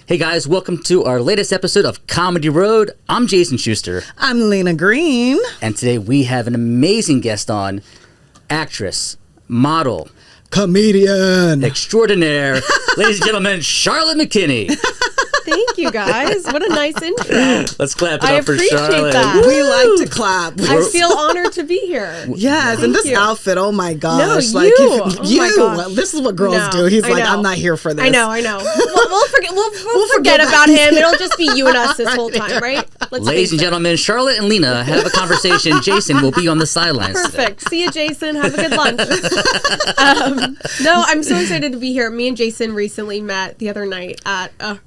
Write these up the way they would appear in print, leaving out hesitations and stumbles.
Hey guys, welcome to our latest episode of Comedy Road. I'm Jason Schuster. I'm Lena Green. And today we have an amazing guest on, actress, model, comedian extraordinaire, ladies and gentlemen, Charlotte McKinney. Thank you, guys. What a nice intro. Let's clap it I up for appreciate Charlotte. that. We like to clap. I feel honored to be here. Yes, and this you. outfit, oh my gosh. No, like you. you, Oh my gosh. This is what girls No, do. He's I like, know. I'm not here for this. I know. We'll forget about him. It'll just be you and us this whole time, right? Ladies and gentlemen, Charlotte and Lena have a conversation. Jason will be on the sidelines today. Perfect. See you, Jason. Have a good lunch. No, I'm so excited to be here. Me and Jason recently met the other night at a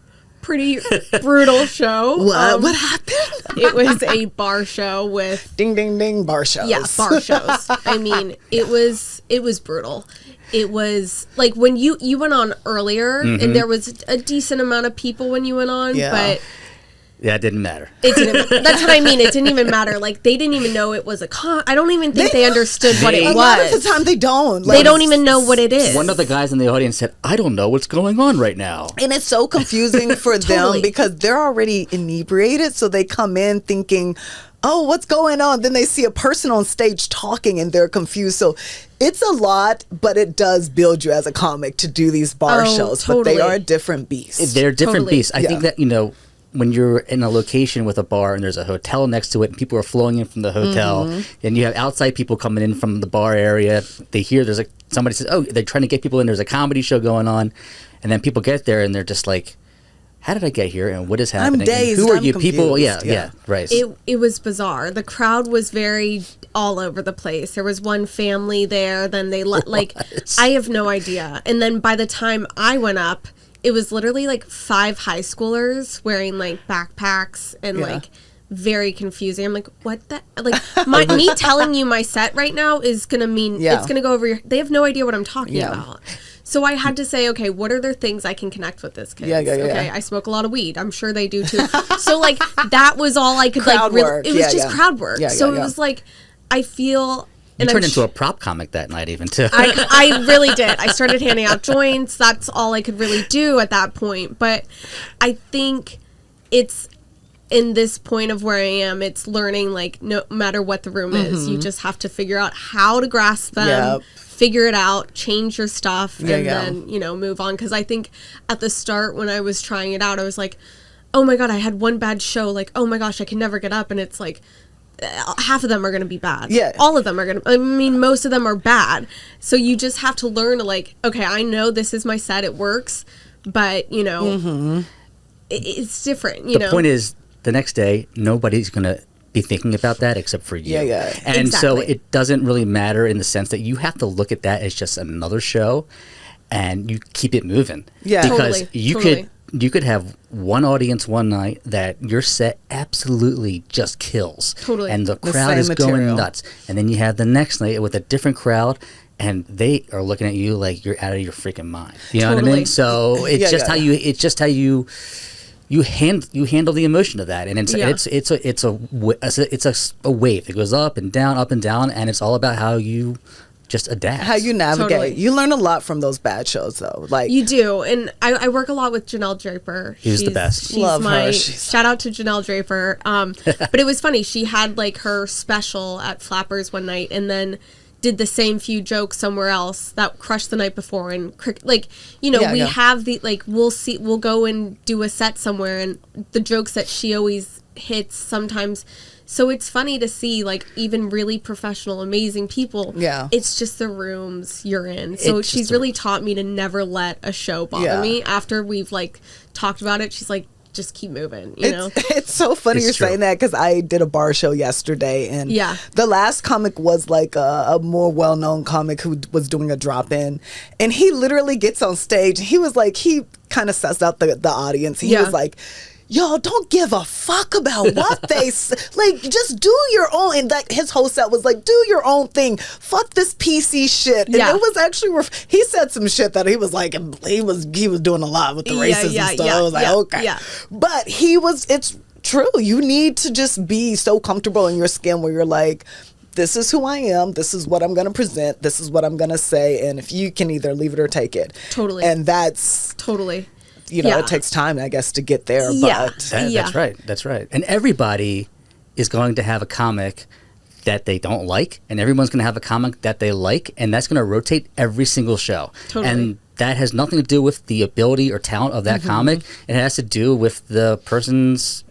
pretty brutal show. What happened? It was a bar show with Ding, ding, ding, bar shows. Yeah, bar shows. I mean, it was brutal. It was like when you went on earlier, and there was a decent amount of people when you went on, but yeah, it didn't matter. it didn't. That's what I mean. It didn't even matter. Like they didn't even know it was a con. I don't even think they understood what it A was. lot of the time they don't. They don't even know what it is. One of the guys in the audience said, I don't know what's going on right now. And it's so confusing for Totally. them because they're already inebriated. So they come in thinking, oh, what's going on? Then they see a person on stage talking and they're confused. So it's a lot, but it does build you as a comic to do these bar shows. Totally. But they are a different beast. They're different Totally. beasts. I think that, when you're in a location with a bar and there's a hotel next to it and people are flowing in from the hotel and you have outside people coming in from the bar area, they hear somebody says, oh, they're trying to get people in, there's a comedy show going on, and then people get there and they're just like, how did I get here and what is happening? I'm dazed. Who are I'm you people? confused. Yeah, right. It was bizarre. The crowd was very all over the place. There was one family there. Then they I have no idea. And then by the time I went up, it was literally like 5 high schoolers wearing like backpacks and like very confusing. I'm like, what the me telling you my set right now is gonna mean it's gonna go over your. They have no idea what I'm talking about. So I had to say, okay, what are there things I can connect with this kid? Okay, I smoke a lot of weed. I'm sure they do too. So like that was all I could Crowd work. It was just crowd work. Yeah, so it was like I feel. You turned into a prop comic that night even too. I really did. I started handing out joints. That's all I could really do at that point. But I think it's in this point of where I am, it's learning like no matter what the room is, you just have to figure out how to grasp them, figure it out, change your stuff, and then, move on. Because I think at the start when I was trying it out, I was like, oh my God, I had one bad show. Like, oh my gosh, I can never get up. And it's like, half of them are going to be bad. Yeah. All of them are going to, most of them are bad. So you just have to learn to like, okay, I know this is my set. It works, but it's different, The point is the next day, nobody's going to be thinking about that except for you. Yeah. And so Exactly. it doesn't really matter in the sense that you have to look at that as just another show and you keep it moving. Yeah. Because Totally. you could have one audience one night that your set absolutely just kills. Totally. And the The crowd same is going material. nuts. And then you have the next night with a different crowd and they are looking at you like you're out of your freaking mind. You know what I Totally. mean? So it's just how you handle the emotion of that, and it's a wave. It goes up and down, and it's all about how you just adapt. How you navigate. Totally. You learn a lot from those bad shows, though. Like You do, and I work a lot with Janelle Draper. She's the best. She's Love her. Shout out to Janelle Draper. But it was funny. She had like her special at Flappers one night, and then did the same few jokes somewhere else that crushed the night before, and we have the we'll go and do a set somewhere, and the jokes that she always hits sometimes. So it's funny to see, like, even really professional, amazing people. Yeah. It's just the rooms you're in. So she's really taught me to never let a show bother me. After we've, like, talked about it, she's like, just keep moving, you know? It's so funny you're saying that because I did a bar show yesterday, and the last comic was like a more well-known comic who was doing a drop-in, and he literally gets on stage. He was like, he kind of sussed out the audience. He was like, y'all don't give a fuck about what they like, just do your own. And like his whole set was like, do your own thing, fuck this PC shit. And it was actually he said some shit that he was like, he was doing a lot with the racism stuff. I was like, okay, but it's true. You need to just be so comfortable in your skin where you're like, this is who I am, this is what I'm going to present, this is what I'm going to say, and if you can either leave it or take it. Totally. And that's it takes time, I guess, to get there. Yeah. But That's right. And everybody is going to have a comic that they don't like, and everyone's going to have a comic that they like, and that's going to rotate every single show. Totally. And that has nothing to do with the ability or talent of that comic. It has to do with the person's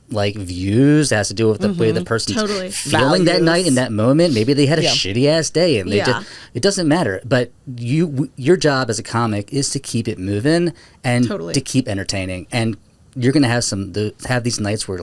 views. It has to do with the way the person's feeling that night in that moment. Maybe they had a shitty ass day, and it doesn't matter. But your job as a comic is to keep it moving and to keep entertaining. And you're going to have these nights where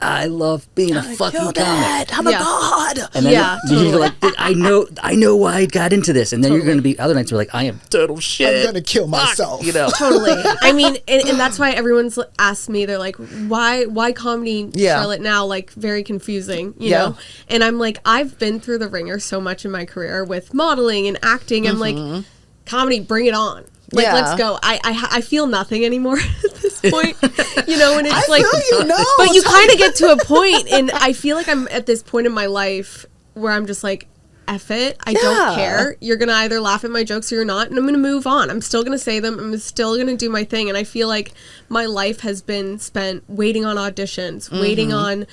I love being a fucking comic. I'm a god. And then you're like, I know why I got into this. And then you're going to be other nights where like, I am total shit. I'm going to kill myself. Totally. I mean, and that's why everyone's asked me, they're like, why comedy, Charlotte, now? Like, very confusing, you know? And I'm like, I've been through the ringer so much in my career with modeling and acting. I'm like, comedy, bring it on. Let's go. I feel nothing anymore at this point, and it's but you kind of get to a point, and I feel like I'm at this point in my life where I'm just like, F it. I don't care. You're going to either laugh at my jokes or you're not, and I'm going to move on. I'm still going to say them. I'm still going to do my thing. And I feel like my life has been spent waiting on auditions, waiting on,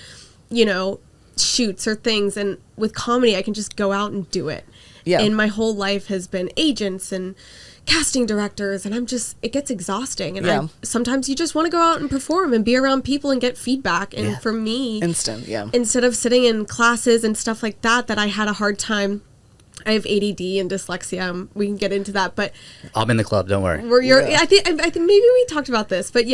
shoots or things. And with comedy, I can just go out and do it. Yeah. And my whole life has been agents and casting directors, and it gets exhausting, and sometimes you just want to go out and perform and be around people and get feedback. And for me, instead of sitting in classes and stuff like that I had a hard time. I have ADD and dyslexia. We can get into that, but I'm in the club. Don't worry. I think maybe we talked about this, but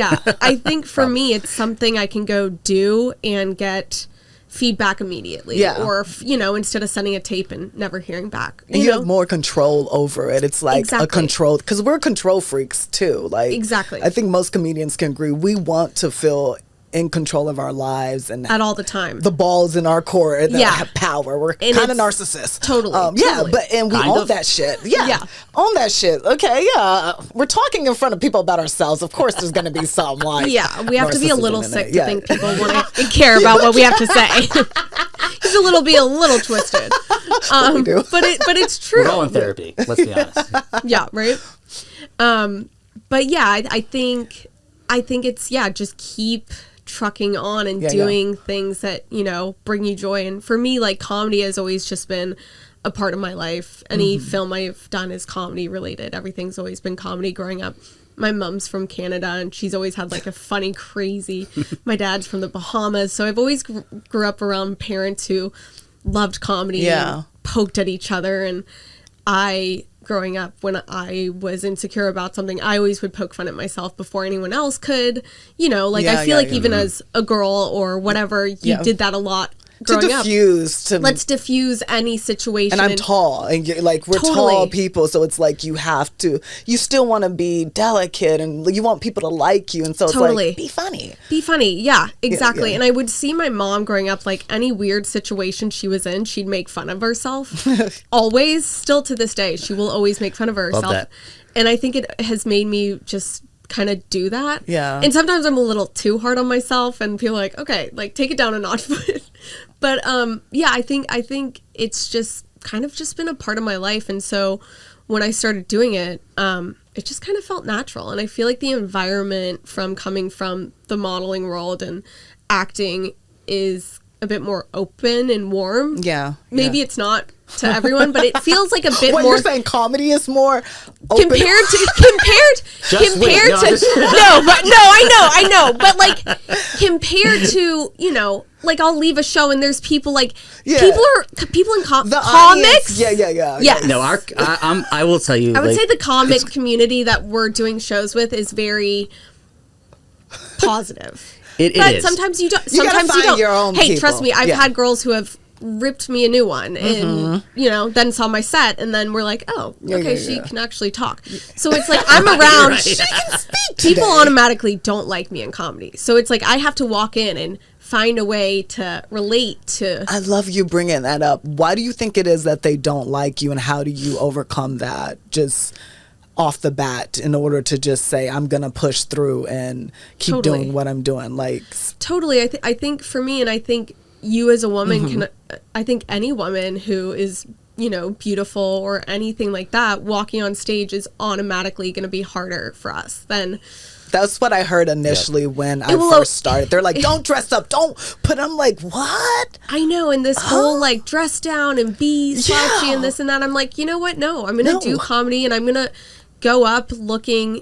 I think for me it's something I can go do and get feedback immediately, or instead of sending a tape and never hearing back, you have more control over it. It's like a control, because we're control freaks too. I think most comedians can agree, we want to feel in control of our lives and at all the time, the balls in our court and have power. We're kind of narcissists. Totally. And we own that shit. Own that shit. Okay. We're talking in front of people about ourselves. Of course there's going to be some we have to be a little sick to think people want to care about what we have to say. It's be a little twisted. But it's true. We're all in therapy. Let's be honest. Yeah. Right. But I think it's just keep trucking on and doing things that bring you joy. And for me, comedy has always just been a part of my life. Any film I've done is comedy related. Everything's always been comedy growing up. My mom's from Canada, and she's always had a funny, crazy. My dad's from the Bahamas, so I've always grew up around parents who loved comedy and poked at each other. And growing up, when I was insecure about something, I always would poke fun at myself before anyone else could. I feel even as a girl or whatever, you did that a lot growing up. Let's diffuse any situation. And I'm tall, and we're tall people, so it's you still want to be delicate, and you want people to like you, and so it's be funny. Be funny, yeah, exactly. And I would see my mom growing up, any weird situation she was in, she'd make fun of herself. Always, still to this day, she will always make fun of herself. Love that. And I think it has made me just kind of do that. Yeah. And sometimes I'm a little too hard on myself and feel okay, take it down a notch. But I think it's just kind of just been a part of my life. And so when I started doing it, it just kind of felt natural. And I feel the environment from coming from the modeling world and acting is a bit more open and warm. Yeah. Maybe it's not to everyone, but it feels a bit more. You're saying comedy is more open? compared to I know, but compared to I'll leave a show and there's people people in comics. Audience, yeah. No, I will tell you. I would say the comic community that we're doing shows with is very positive. It but is. Sometimes you don't. Sometimes you don't. Your own hey, people. Trust me, I've had girls who have ripped me a new one and then saw my set and then we're like, oh, okay, she can actually talk. So it's I'm around. Right. She can speak. People automatically don't like me in comedy. So it's I have to walk in and find a way to relate to. I love you bringing that up. Why do you think it is that they don't like you, and how do you overcome that? Just off the bat, in order to just say, I'm gonna push through and keep doing what I'm doing. Totally. I think for me, and I think you as a woman can, I think any woman who is beautiful or anything like that, walking on stage is automatically going to be harder for us than... That's what I heard initially when I first started. They're like, don't dress up, don't put... I'm like, what? I know, and this whole like dress down and be slouchy and this and that. I'm like, you know what? No, I'm going to do comedy and I'm going to go up looking,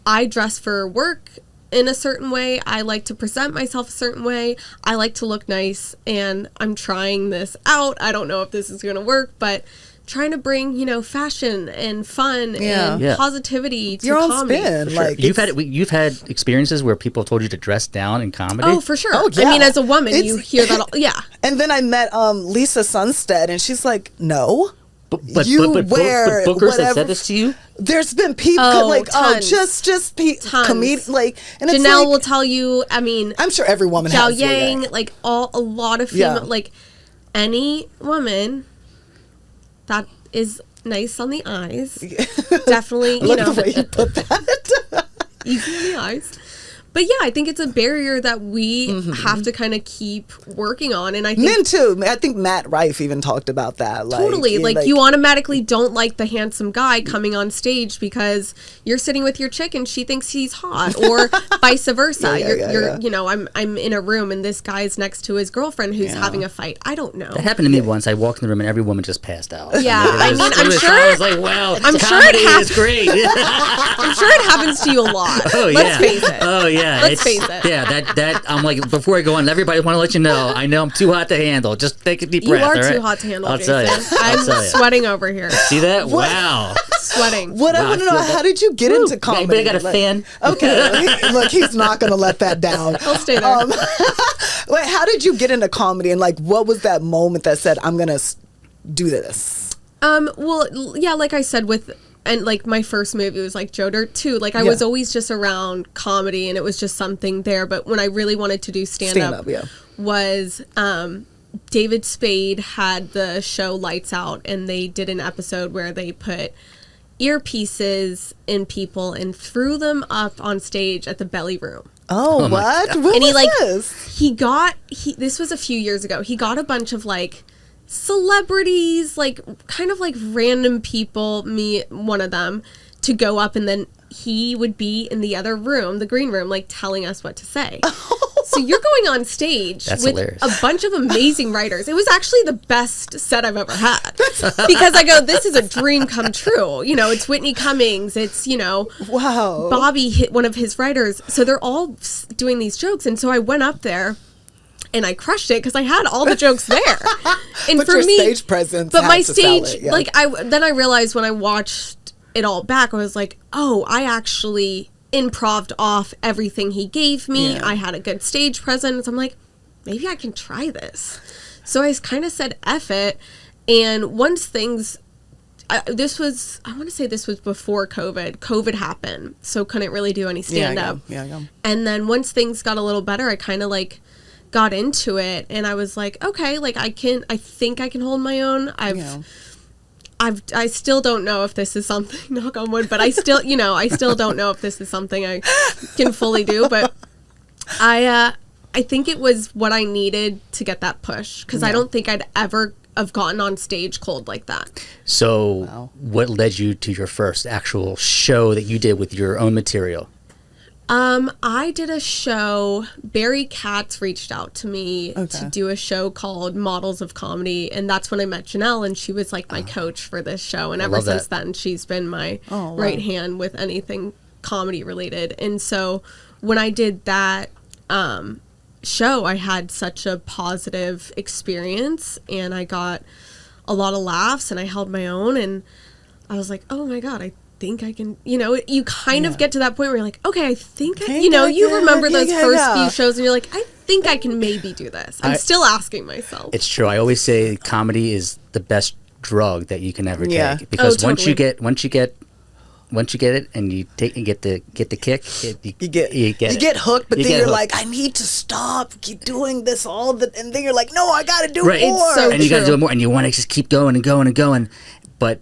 I dress for work in a certain way. I like to present myself a certain way. I like to look nice, and I'm trying this out. I don't know if this is going to work, but... trying to bring, fashion and fun and positivity to your own comedy. spin. Sure. Like you've had experiences where people told you to dress down in comedy. Oh, for sure. Oh, yeah. I mean, as a woman, you hear that. And then I met Lisa Sunstead, and she's like, "No, but wear bookers whatever." have said this to you. There's been people tons. comedians like, and it's Janelle like, will tell you. I mean, I'm sure every woman Zhao has Yang, like a lot of female, like any woman that is nice on the eyes. Definitely, I like the way you put that. Easy on the eyes. But yeah, I think it's a barrier that we have to kind of keep working on. And I think men too. I think Matt Rife even talked about that. Totally. Like you automatically don't like the handsome guy coming on stage because you're sitting with your chick and she thinks he's hot, or vice versa. I'm in a room and this guy's next to his girlfriend who's having a fight. I don't know. That happened to me once. I walked in the room and every woman just passed out. Yeah, I'm sure. I was like, wow, comedy is great. I'm sure it happens to you a lot. Oh, Let's face it. Oh yeah. Let's face it. Yeah, that I'm like, before I go on, everybody want to let you know, I know I'm too hot to handle. Just take a deep breath. You are all right? too hot to handle, I'll Jason. tell you. I'm sweating over here. See that? Wow. Sweating. What I want to know, how did you get into comedy? Anybody got a fan? Okay. Look, he's not going to let that down. He'll stay there. Wait, how did you get into comedy, and like, what was that moment that said, I'm going to do this? Well, yeah, like I said, and like my first movie was like Joe Dirt 2. Like I was always just around comedy and it was just something there. But when I really wanted to do stand-up was David Spade had the show Lights Out, and they did an episode where they put earpieces in people and threw them up on stage at the Belly Room. Oh, what? What and was this? This was a few years ago. He got a bunch of like celebrities, like kind of like random people, me one of them, to go up, and then he would be in the other room, the green room, like telling us what to say. So you're going on stage with hilarious. A bunch of amazing writers. It was actually the best set I've ever had. Because I go, this is a dream come true. It's Whitney Cummings. It's, wow. Bobby hit one of his writers. So they're all doing these jokes. And so I went up there and I crushed it because I had all the jokes there. And but for your me, stage presence, but my stage, it, then I realized when I watched it all back, I was like, oh, I actually improv'd off everything he gave me. I had a good stage presence. I'm like, maybe I can try this. So I kind of said F it. And once things, I want to say this was before COVID. COVID happened, so couldn't really do any stand-up. Yeah. And then once things got a little better, I kind of like got into it, and I was like, okay, like I think I can hold my own. I still don't know if this is something, knock on wood, but I still don't know if this is something I can fully do, but I think it was what I needed to get that push, because I don't think I'd ever have gotten on stage cold like that. So what led you to your first actual show that you did with your own material? I did a show. Barry Katz reached out to me to do a show called Models of Comedy, and that's when I met Janelle, and she was like my coach for this show, and ever since then she's been my right hand with anything comedy related. And so when I did that show, I had such a positive experience, and I got a lot of laughs, and I held my own, and I was like, oh my God, I think I can, you kind of get to that point where you're like, okay, I think you remember those first few shows and you're like, I think I can maybe do this. I'm still asking myself. It's true. I always say comedy is the best drug that you can ever take, because once you get it and you get the kick, you get hooked, but then you're like, I need to stop, keep doing this and then you're like, no, I got to do more. And you got to do it more, and you want to just keep going and going and going. But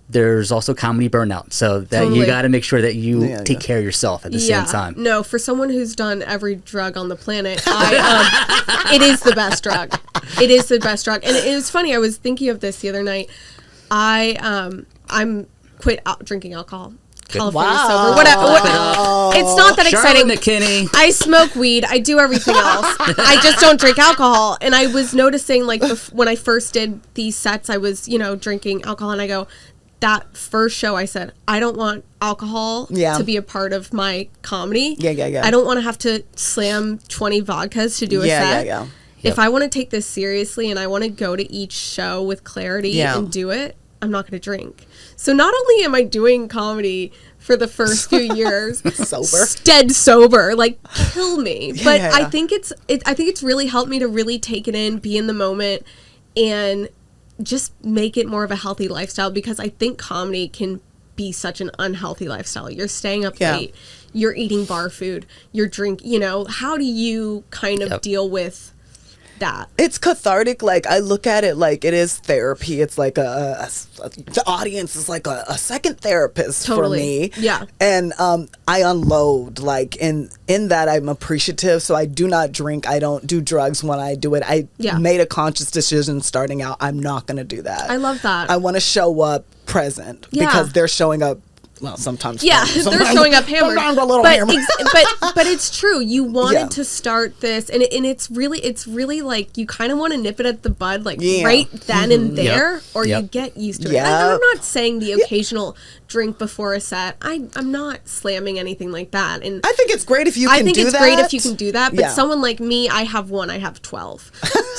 there's also comedy burnout. So that you got to make sure that you take care of yourself at the same time. No, for someone who's done every drug on the planet, it is the best drug. It is the best drug. And it was funny. I was thinking of this the other night. I'm quit drinking alcohol. California sober. Whatever. It's not that exciting. Charlotte McKinney. I smoke weed. I do everything else. I just don't drink alcohol. And I was noticing, like, when I first did these sets, I was, drinking alcohol, and I go, that first show, I said, I don't want alcohol to be a part of my comedy. Yeah. I don't want to have to slam 20 vodkas to do a set. Yeah. If I want to take this seriously and I want to go to each show with clarity and do it, I'm not going to drink. So not only am I doing comedy for the first few years dead sober, like kill me, but I think it's really helped me to really take it in, be in the moment, and just make it more of a healthy lifestyle, because I think comedy can be such an unhealthy lifestyle. You're staying up late, you're eating bar food, you're drinking, how do you kind of deal with that? It's cathartic. Like, I look at it like it is therapy. It's like the audience is like a second therapist for me. Yeah. And I unload, like, in that I'm appreciative. So I do not drink. I don't do drugs when I do it. I made a conscious decision starting out. I'm not going to do that. I love that. I want to show up present because they're showing up. Well, sometimes. Yeah, they're showing up hammered. Sometimes a little hammered. But it's true. You wanted to start this, and it's really like you kind of want to nip it at the bud, like right then and there, or you get used to it. And I'm not saying the occasional drink before a set. I'm not slamming anything like that. And I think it's great if you can do that. I think it's great if you can do that. But someone like me, I have 12.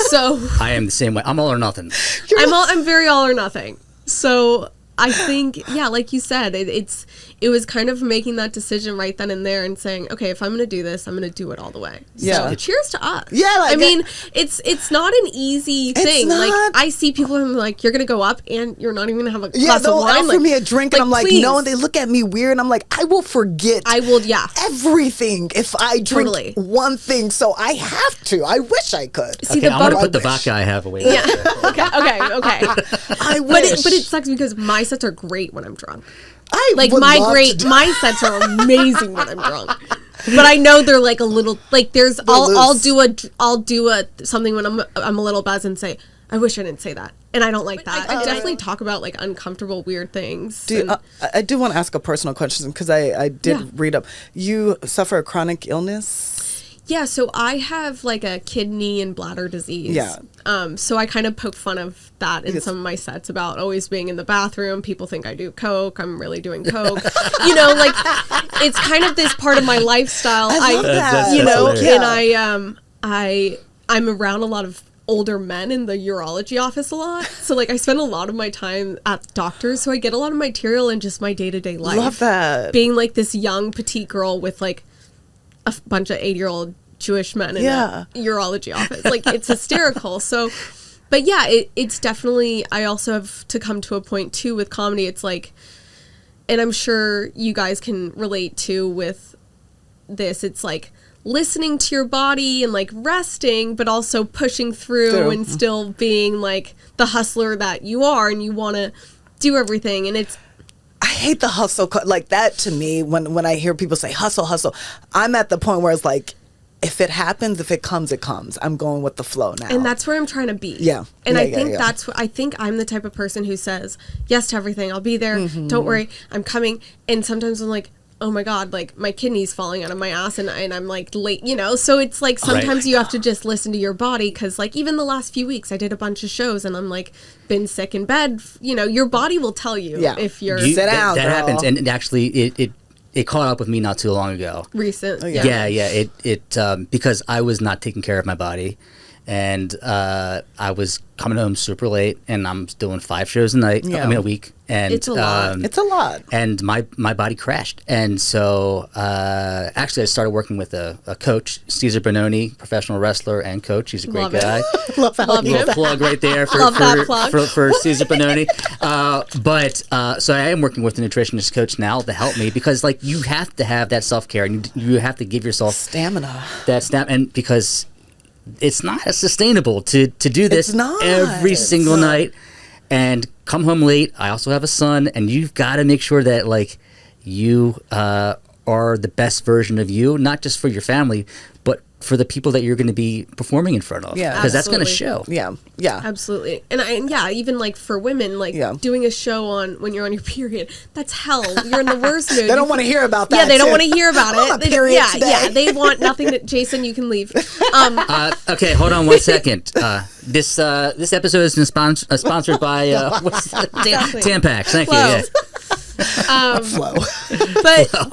So I am the same way. I'm all or nothing. I'm very all or nothing. So I think, like you said, it was kind of making that decision right then and there and saying, okay, if I'm going to do this, I'm going to do it all the way. So cheers to us. Yeah, like, I mean, it's not an easy thing. Like, I see people and I'm like, you're going to go up and you're not even going to have a glass of wine. Offer me a drink and I'm like, no, and they look at me weird and I'm like, I will forget everything if I drink one thing. So I have to. I wish I could. See, I'm going to put the vodka I have away. Yeah. okay. I wish. But it sucks because my sets are great when I'm drunk. My sets are amazing when I'm drunk. But I know they're like a little like I'll do a something when I'm a little buzzed and say, I wish I didn't say that. And I don't like that. I definitely talk about like uncomfortable weird things. I do want to ask a personal question because I did read up. You suffer a chronic illness? Yeah, so I have like a kidney and bladder disease. Yeah. So I kind of poke fun of that in some of my sets about always being in the bathroom. People think I do coke. I'm really doing coke. Like it's kind of this part of my lifestyle. I love that. And I'm around a lot of older men in the urology office a lot. So like I spend a lot of my time at doctors. So I get a lot of material in just my day-to-day life. Love that. Being like this young petite girl with like a bunch of 80-year-old Jewish men in a urology office. Like, it's hysterical. So, but yeah, it's definitely, I also have to come to a point too with comedy. It's like, and I'm sure you guys can relate to with this. It's like listening to your body and like resting, but also pushing through and still being like the hustler that you are, and you want to do everything. And I hate the hustle. Like that to me, when I hear people say hustle, I'm at the point where it's like, if it happens, if it comes, it comes. I'm going with the flow now. And that's where I'm trying to be. Yeah. And I think I think I'm the type of person who says yes to everything. I'll be there. Mm-hmm. Don't worry. I'm coming. And sometimes I'm like, oh my God, like my kidney's falling out of my ass and I'm like late, So it's like sometimes you have to just listen to your body, because like even the last few weeks I did a bunch of shows and I'm like been sick in bed. Your body will tell you if you're sit down. That happens, and actually it caught up with me not too long ago. Recent, It because I was not taking care of my body, and I was coming home super late, and I'm doing 5 shows a night. I mean a week. And it's a lot. It's a lot. And my body crashed. And so actually I started working with a coach, Cesar Bononi, professional wrestler and coach. He's a great guy. Love that. Little plug right there for Cesar Bononi. So I am working with a nutritionist coach now to help me, because like you have to have that self-care, and you have to give yourself stamina. And because it's not as sustainable to do this every single night and come home late. I also have a son, and you've got to make sure that like you are the best version of you, not just for your family, but for the people that you're going to be performing in front of. Yeah, because that's going to show. Yeah, absolutely. And even like for women, like doing a show on when you're on your period, that's hell. You're in the worst mood. They don't want to hear about that. Yeah, they don't want to hear about it. Today. They want nothing. Jason, you can leave. Okay, hold on 1 second. This episode is sponsored by Tampax. Thank you. Flow.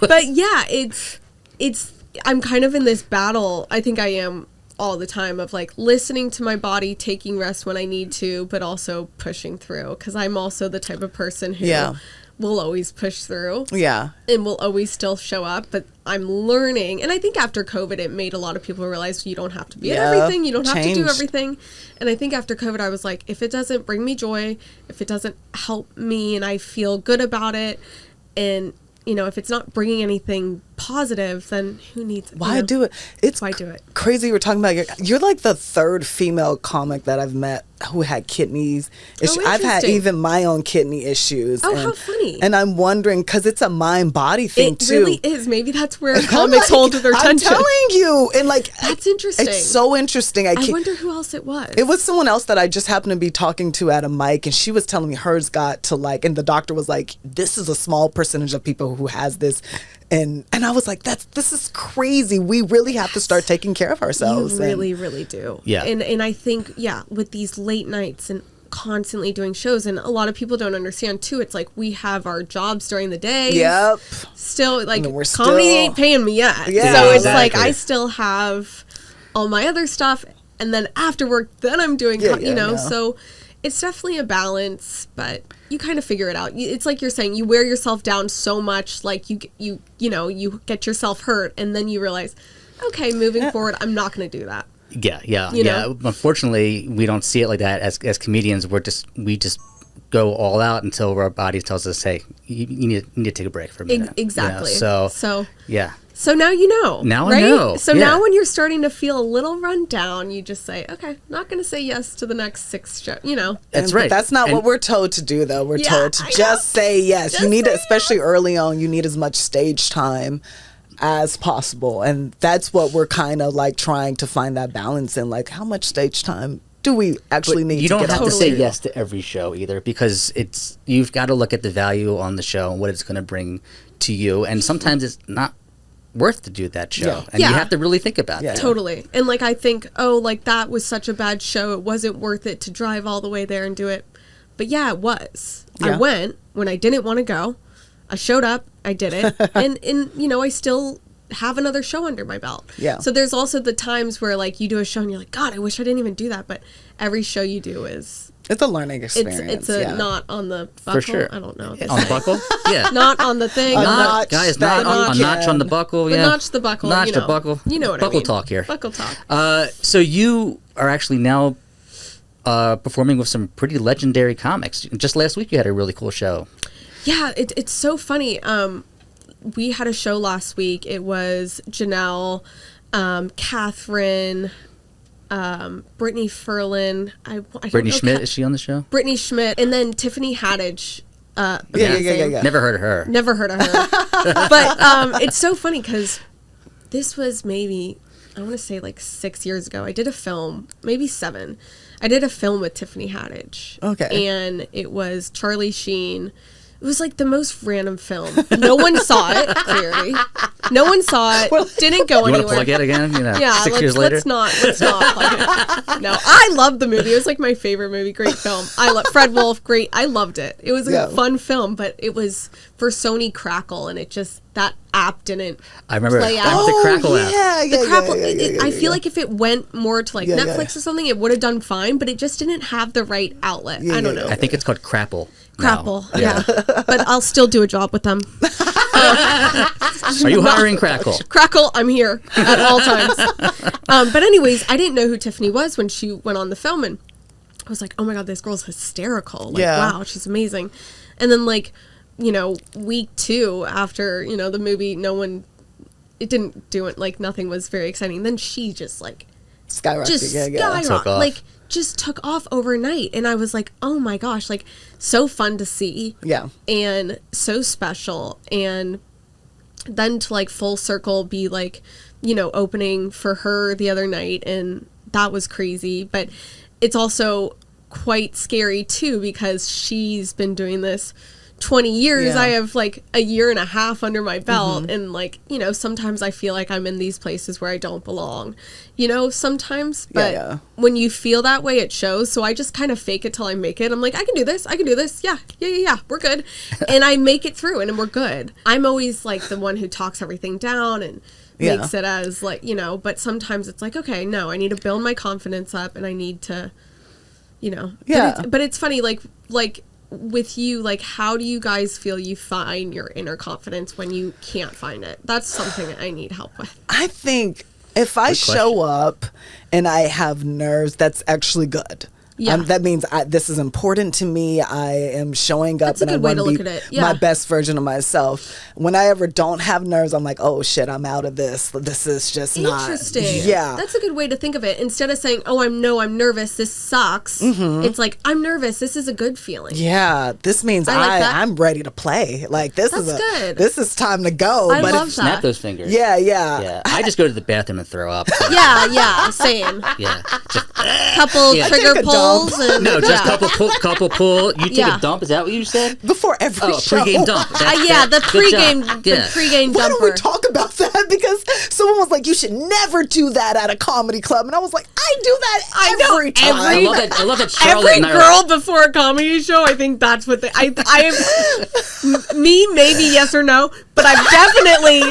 But yeah, it's. I'm kind of in this battle. I think I am all the time of like listening to my body, taking rest when I need to, but also pushing through, because I'm also the type of person who will always push through. Yeah. And will always still show up. But I'm learning. And I think after COVID, it made a lot of people realize you don't have to be at everything. You don't have to do everything. And I think after COVID, I was like, if it doesn't bring me joy, if it doesn't help me and I feel good about it, and if it's not bringing anything positive, then who needs it? Why do it? Why do it? Crazy. We're talking about you're like the third female comic that I've met who had kidneys issues. I've had even my own kidney issues. Oh, how funny. And I'm wondering, because it's a mind-body thing, too. It really is. Maybe that's where comics hold their attention. I'm telling you. And that's interesting. It's so interesting. I wonder who else it was. It was someone else that I just happened to be talking to at a mic, and she was telling me hers got to and the doctor was like, this is a small percentage of people who has this. And I was like, this is crazy. We really have to start taking care of ourselves. You really, really do. Yeah. And I think, with these late nights and constantly doing shows, and a lot of people don't understand too, it's like we have our jobs during the day. Yep. Still, comedy ain't paying me yet. Yeah, so it's like I still have all my other stuff, and then after work, then I'm doing, so it's definitely a balance, but you kind of figure it out. It's like you're saying, you wear yourself down so much, like you get yourself hurt, and then you realize, okay, moving forward, I'm not going to do that. Yeah. Unfortunately, we don't see it like that as comedians. We just go all out until our body tells us, hey, you need to take a break for a minute. Exactly. So yeah. So now you know. Now right? I know. So now when you're starting to feel a little run down, you just say, okay, not going to say yes to the next 6 shows, That's right. But that's not what we're told to do, though. We're told to just say yes. You need, especially early on, you need as much stage time as possible. And that's what we're kind of trying to find that balance in. How much stage time do we actually need to get? You don't have to say yes to every show either, because you've got to look at the value on the show and what it's going to bring to you. And sometimes it's not worth to do that show. And you have to really think about that. Totally. And I think, that was such a bad show. It wasn't worth it to drive all the way there and do it. But it was. I went when I didn't want to go. I showed up. I did it. and I still have another show under my belt. Yeah. So there's also the times where you do a show and you're like, God, I wish I didn't even do that. But every show you do is... It's a learning experience. It's a knot on the buckle. For sure. I don't know. On the buckle? Yeah. Not on the thing. A notch on the buckle. Yeah. Notch the buckle. Notch the buckle. You know what buckle I mean. Talk here. Buckle talk. So you are actually now performing with some pretty legendary comics. Just last week you had a really cool show. Yeah, it's so funny. We had a show last week. It was Janelle, Catherine, Brittany Ferlin. I Brittany Schmidt, is she on the show? Brittany Schmidt, and then Tiffany Haddish. Yeah. Never heard of her. But it's so funny because this was maybe, I want to say 6 years ago. I did a film, maybe 7. I did a film with Tiffany Haddish. Okay. And it was Charlie Sheen. It was the most random film. No one saw it, clearly. No one saw it. Didn't go anywhere. You want to plug it again? 6 years later? Let's not plug it. No, I loved the movie. It was my favorite movie. Great film. I love Fred Wolf. Great. I loved it. It was a fun film, but it was for Sony Crackle, and that app didn't play out. The Crackle app. The Crackle. I feel like if it went more to Netflix or something, it would have done fine, but it just didn't have the right outlet. I don't know. I think it's called Crapple. Crapple, yeah. But I'll still do a job with them. Are you hiring Crackle? Crackle, I'm here at all times. But anyways, I didn't know who Tiffany was when she went on the film, and I was like, oh my God, this girl's hysterical. Wow, she's amazing. And then week 2 after, the movie, it didn't do it, nothing was very exciting. Then she just skyrocketed. Just skyrocketed. Like, just took off overnight. And I was like, oh my gosh, like, so fun to see. Yeah. And so special. And then to, like, full circle be, like, you know, opening for her the other night. And that was crazy. But it's also quite scary, too, because she's been doing this 20 years. I have like a year and a half under my belt, and like, you know, sometimes I feel like I'm in these places where I don't belong, you know, sometimes, but when you feel that way, it shows. So I just kind of fake it till I make it. I'm like, I can do this, yeah, we're good. And I make it through and we're good. I'm always like the one who talks everything down and makes it as like, you know, but sometimes it's like, okay, no, I need to build my confidence up and I need to, you know, but it's funny, like with you, like, how do you guys feel you find your inner confidence when you can't find it? That's something I need help with. I think if I show up and I have nerves, that's actually good. Yeah. That means this is important to me. I am showing up and I want to be my best version of myself. When I ever don't have nerves, I'm like, oh shit, I'm out of this. This is just interesting. Not. Yeah. That's a good way to think of it. Instead of saying, oh, I'm nervous, this sucks. It's like, I'm nervous, this is a good feeling. Yeah. This means I'm ready to play. Like, this is time to go. I love that. Snap those fingers. Yeah. I just go to the bathroom and throw up. Same. Yeah. Couple trigger pulls. No, just couple pull. You take a dump. Is that what you said? Before every show. Pregame dump. The pregame dumper. Why don't we talk about that? Because someone was like, "You should never do that at a comedy club," and I was like, "I do that every time." I love that. Charlotte every girl before a comedy show. I think that's what me maybe yes or no, but I've definitely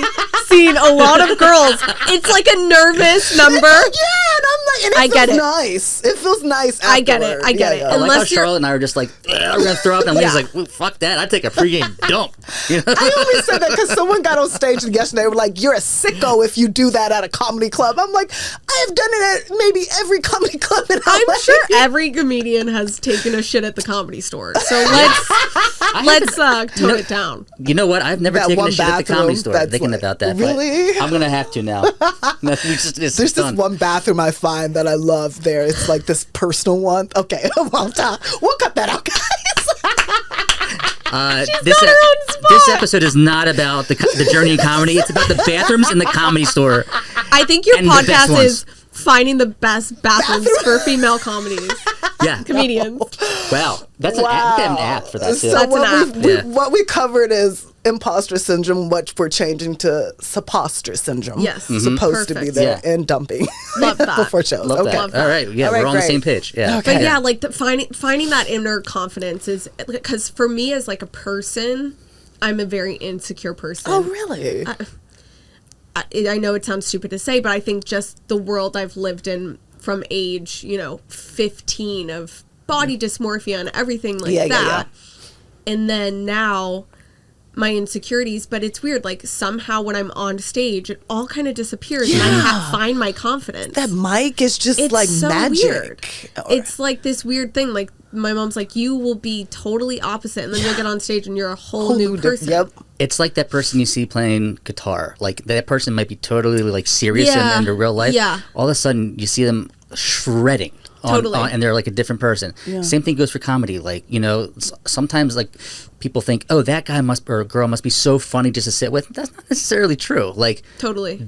seen a lot of girls. It's like a nervous number. And I'm like, and it feels nice. It feels nice. I get it. I like how Charlotte and I were just like, we're gonna throw up, and Lee's like, well, fuck that. I take a pregame dump. You know? I only said that because someone got on stage yesterday. They were like, "You're a sicko if you do that at a comedy club." I'm like, I have done it at maybe every comedy club in LA. I'm sure every comedian has taken a shit at the Comedy Store. So let's tone it down. You know what? I've never taken a shit at the Comedy Store. Thinking about that. Really? I'm gonna have to now. There's this one bathroom I find that I love there. It's like this personal one. Okay, we'll cut that out, guys. This episode is not about the journey in comedy. It's about the bathrooms in the Comedy Store. I think your podcast is finding the best bathrooms for female comedies. Comedians. Wow, that's an app for that too. So what we covered is imposter syndrome, which we're changing to supposter syndrome. Yes, supposed to be there and dumping. Love that before shows. Love that. All right, we're on the same page. Yeah, but like finding that inner confidence is because for me as like a person, I'm a very insecure person. Oh, really? I know it sounds stupid to say, but I think just the world I've lived in from age, 15 of body dysmorphia and everything like that. Yeah. And then now my insecurities, but it's weird. Like somehow when I'm on stage, it all kind of disappears and I find my confidence. That mic is just like so magic. Weird. It's like this weird thing. Like my mom's like, you will be totally opposite and then you'll get on stage and you're a whole new person. Yep. It's like that person you see playing guitar. Like that person might be totally like serious in their real life. Yeah. All of a sudden you see them shredding. And they're like a different person. Yeah. Same thing goes for comedy. Like, sometimes like people think, oh, that guy or a girl must be so funny just to sit with. That's not necessarily true. Like, totally.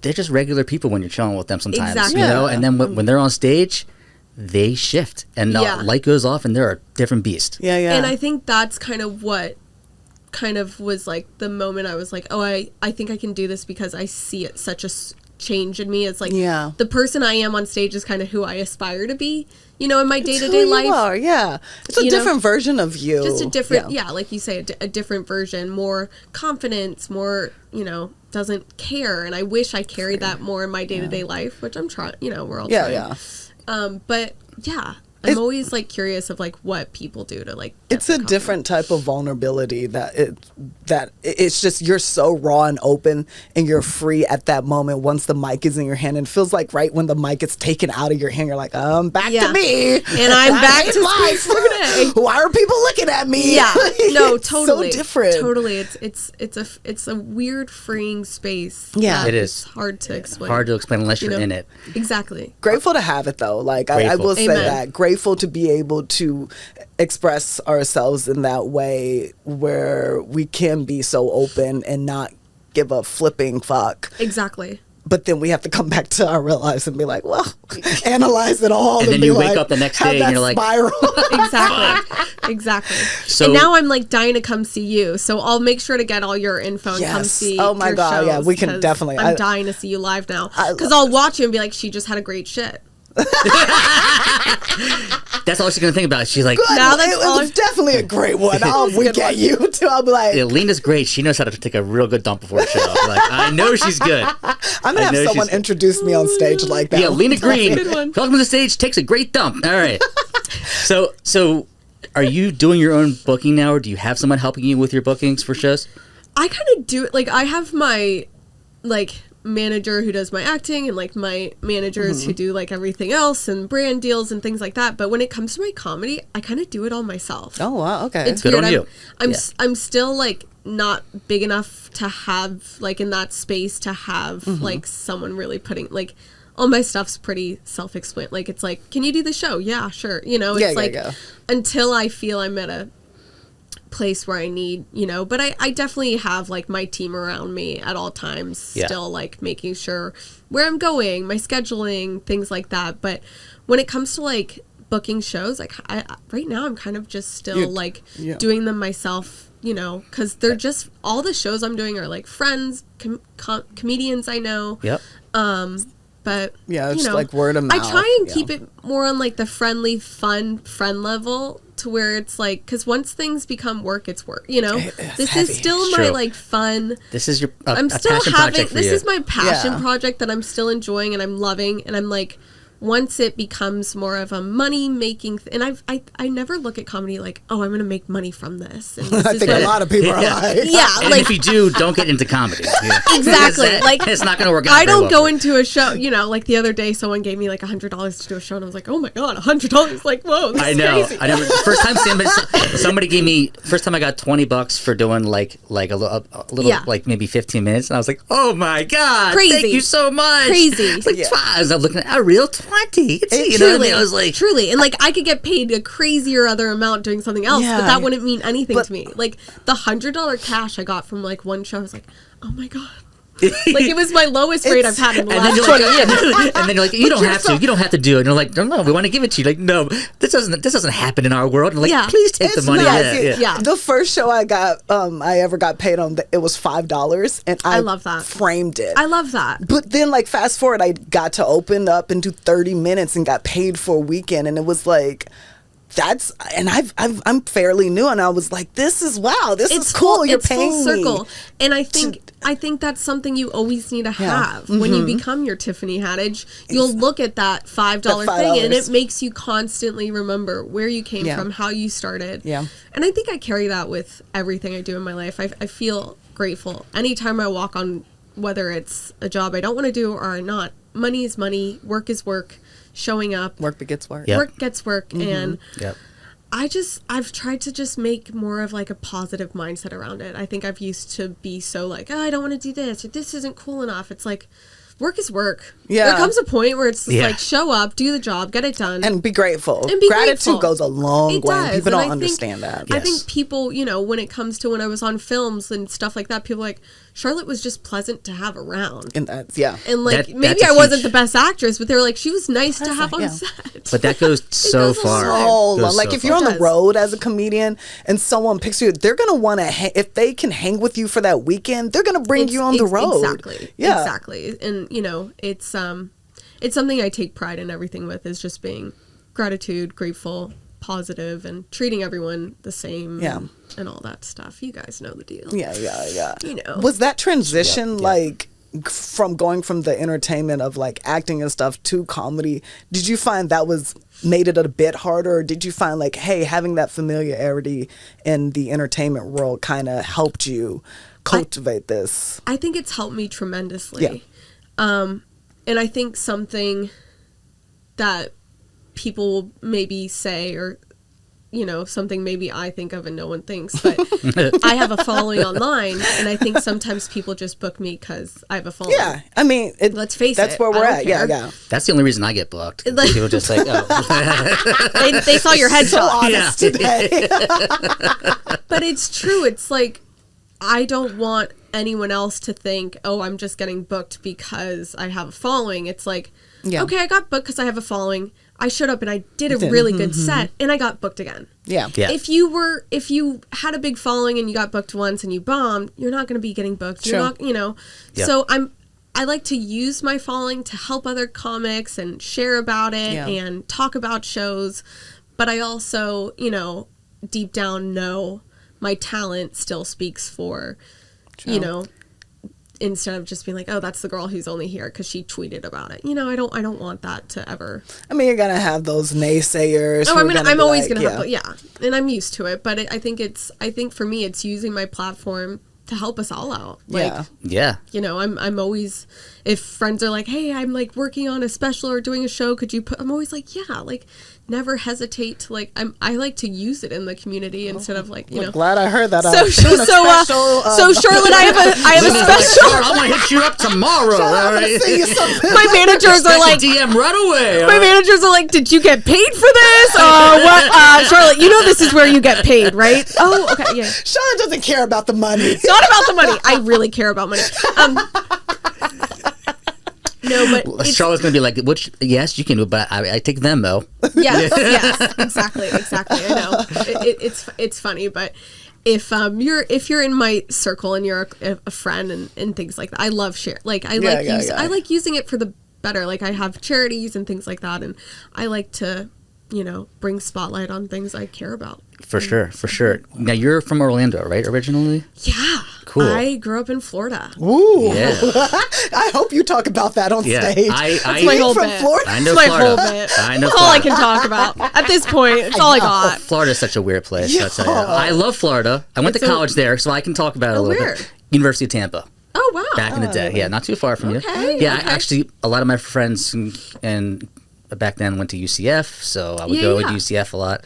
They're just regular people when you're chilling with them sometimes. Exactly. And then when they're on stage, they shift and the light goes off and they're a different beast. Yeah. And I think that's kind of what kind of was like the moment I was like, oh, I think I can do this because I see it such a change in me. It's like the person I am on stage is kind of who I aspire to be, in my day-to-day life. You are, it's a different version of you. Just a different, like you say, a different version, more confidence, more, doesn't care. And I wish I carried that more in my day-to-day life, which I'm trying, we're all trying. But I'm always like curious of like what people do to like it's a different type of vulnerability that it's just you're so raw and open and you're free at that moment once the mic is in your hand, and it feels like right when the mic is taken out of your hand you're like back to me and I'm back to life. We're gonna way. Why are people looking at me? Yeah, no, totally. So different. Totally, it's a weird, freeing space. Yeah, it is. It's hard to explain. Hard to explain unless you're in it. Exactly. Grateful to have it though. Like I will say Amen. that. Grateful to be able to express ourselves in that way where we can be so open and not give a flipping fuck. Exactly. But then we have to come back to our real lives and be like, well, analyze it all. And then be you like, wake up the next day and you're like, spiral. Exactly. So, and now I'm like dying to come see you. So I'll make sure to get all your info and come see Oh my your God. shows, Yeah, we can definitely. I'm dying to see you live now. I Because love I'll watch you and be like, she just had a great shit. that's all she's gonna think about. She's like, Good. Now that's it was definitely a great one. I'll wink at you too. I'll be like, Lena's great. She knows how to take a real good dump before a show. Like, I know she's good. I'm gonna have someone introduce me on stage like that. Yeah, Lena Green. Good one. Welcome to the stage. Takes a great dump. All right. So, are you doing your own booking now, or do you have someone helping you with your bookings for shows? I kind of do it. Like, I have my, like, manager who does my acting and, like, my managers who do, like, everything else and brand deals and things like that. But when it comes to my comedy, I kind of do it all myself. Oh, wow. Okay. It's Good weird. on you. I'm still, like, not big enough to have, like, in that space to have, like, someone really putting, like, all my stuff's pretty self-explanatory. Like, it's like, can you do the show? Yeah, sure. You know, it's until I feel I'm at a place where I need, you know, but I definitely have like my team around me at all times, still like making sure where I'm going, my scheduling, things like that. But when it comes to like booking shows, like right now I'm kind of just still doing them myself, you know, because they're just, all the shows I'm doing are like friends, comedians I know. Yep. But yeah, it's you know, like word of mouth. I try and keep it more on like the friendly, fun friend level, to where it's like, because once things become work, it's work. You know, this is still my like fun. This is your. I'm still having. This is my passion Yeah. project that I'm still enjoying and I'm loving, and I'm like, once it becomes more of a money making, and I never look at comedy like, oh, I'm going to make money from this. And this I think a lot of people are like, and like, if you do, don't get into comedy. Yeah. Exactly. Like, it's not going to work out. I don't go into a show, you know, like the other day someone gave me like $100 to do a show and I was like, oh my God, $100. Like, whoa, this is crazy. I know. First time somebody gave me, first time I got $20 for doing like a little, like maybe 15 minutes. And I was like, oh my God, Crazy. thank you so much. Crazy. It's like, I was looking at a real 20. It's, you Truly, know what I mean? I was like, truly, and like I could get paid a crazier other amount doing something else, but that wouldn't mean anything to me. Like the $100 cash I got from like one show, I was like, oh my God. Like it was my lowest rate I've had in the last 20 years. And then you're like, you don't have to do it. And you're like, no, we want to give it to you. Like, no, this doesn't happen in our world. And like, please take the money. Yeah. The first show I ever got paid on, it was $5, and I love that. Framed it. I love that. But then, like, fast forward, I got to open up and do 30 minutes and got paid for a weekend, and it was like, I'm fairly new, and I was like, this is is cool. You're paying full circle. And I think that's something you always need to have. When you become your Tiffany Haddish, you'll look at that $5 thing, and it makes you constantly remember where you came from, how you started. Yeah. And I think I carry that with everything I do in my life. I feel grateful anytime I walk on, whether it's a job I don't want to do or not. Money is money. Work is work. Showing up, work begets work. Work gets work, and I've tried to just make more of like a positive mindset around it. I think I've used to be so like, oh, I don't want to do this, or this isn't cool enough. It's like, work is work. Yeah. There comes a point where it's just like, show up, do the job, get it done. And be grateful. Gratitude goes a long way. People don't understand that. I think people, you know, when it comes to when I was on films and stuff like that, people are like, Charlotte was just pleasant to have around. And and like, maybe I wasn't the best actress, but they were like, she was nice to have on set. But that goes so far. Like, if you're on the road as a comedian and someone picks you, they're going to want to, if they can hang with you for that weekend, they're going to bring you on the road. Exactly. Yeah. Exactly. And, you know, it's something I take pride in everything with, is just being gratitude, grateful, positive, and treating everyone the same. And all that stuff. You guys know the deal. Yeah. You know. Was that transition like from going from the entertainment of like acting and stuff to comedy? Did you find that made it a bit harder, or did you find like, hey, having that familiarity in the entertainment world kind of helped you cultivate this? I think it's helped me tremendously. And I think something that people will maybe say or something maybe I think of and no one thinks, but I have a following online, and I think sometimes people just book me because I have a following. Yeah, I mean, let's face that's it. where we're at. Care. Yeah. That's the only reason I get booked. People just like, oh. they saw your headshot. So honest today. But it's true. It's like, I don't want anyone else to think, oh, I'm just getting booked because I have a following. It's like, okay, I got booked because I have a following. I showed up and I did a really good set, and I got booked again. Yeah. If you had a big following and you got booked once and you bombed, you're not going to be getting booked. You're not, So I like to use my following to help other comics and share about it and talk about shows. But I also, deep down know my talent still speaks for, instead of just being like, oh, that's the girl who's only here because she tweeted about it. I don't want that to ever. I mean, you're gonna have those naysayers. Oh, I'm always gonna have, and I'm used to it. But I think for me, it's using my platform to help us all out. I'm always, if friends are like, hey, I'm like working on a special or doing a show, could you put? I'm always like, yeah, like. Never hesitate to I like to use it in the community instead of Glad I heard that. So Charlotte, I have a special. I'm gonna hit you up tomorrow. My managers are like DM right away. My managers are like, did you get paid for this? What? Charlotte, this is where you get paid, right? Oh, okay, yeah. Charlotte doesn't care about the money. It's not about the money. I really care about money. No, but Charlotte's gonna be like, yes, you can do, but I take Venmo. Yes, exactly. I know it's funny, but if you're in my circle and you're a friend and things like that, I love share. I like using it for the better. Like I have charities and things like that, and I like to bring spotlight on things I care about. For sure. Now you're from Orlando, right? Originally? Yeah. Cool. I grew up in Florida. Ooh. Yeah. I hope you talk about that on stage. That's my whole bit. Florida? I know That's Florida. My whole bit. I know That's all I can talk about. At this point, it's all I got. Florida's such a weird place. I love Florida. I went to college there, so I can talk about it a little bit. University of Tampa. Oh, wow. Back in the day. Yeah, not too far from you. Yeah, actually, a lot of my friends and back then went to UCF, so I would go to UCF a lot.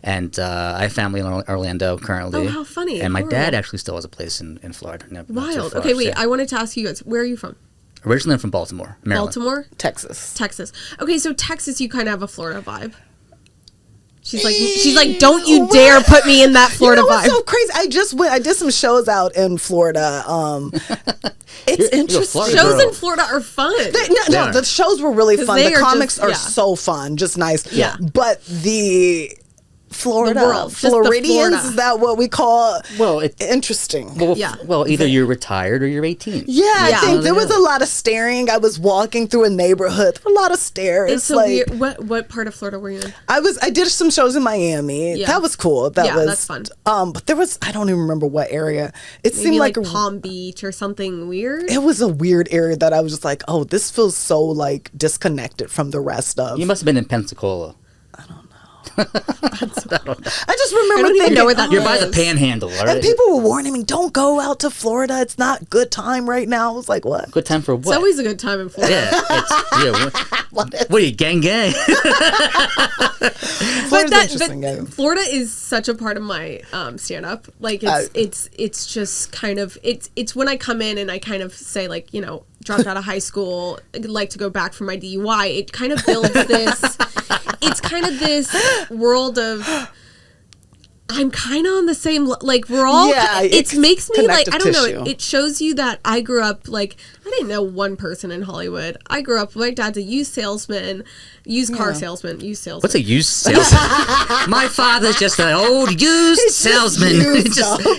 And I have family in Orlando currently. Oh, how funny. And my dad actually still has a place in Florida. Wild. Okay, wait. I wanted to ask you guys, where are you from? Originally, I'm from Baltimore, Maryland. Baltimore? Texas. Okay, so Texas, you kind of have a Florida vibe. She's like, don't you dare put me in that Florida vibe. It's so crazy. I did some shows out in Florida. It's interesting. Shows in Florida are fun. No, the shows were really fun. The comics are so fun, just nice. Yeah. But the Floridians, is that what we call? Well, it's interesting. Well, either you're retired or you're 18. Yeah, I think there was a lot of staring. I was walking through a neighborhood. There were a lot of stares. It's weird. What part of Florida were you in? I did some shows in Miami. Yeah. That was cool. That's fun. But there was, I don't even remember what area. It seemed like Palm Beach or something weird. It was a weird area that I was just like, oh, this feels so like disconnected from the rest of. You must have been in Pensacola. I just remember thinking, know where that you're by the Panhandle, right? And people were warning me, don't go out to Florida. It's not good time right now. I was like, what? Good time for what? It's always a good time in Florida. What are you, gang? Florida is such a part of my stand-up. Like it's just kind of it's when I come in and I kind of say like dropped out of high school, like to go back for my DUI. It kind of builds this. It's kind of this world of I'm kind of on the same we're all it makes me like I don't know it shows you that I grew up like I didn't know one person in Hollywood. I grew up, my dad's a used car salesman. What's a used salesman? My father's just an old used salesman.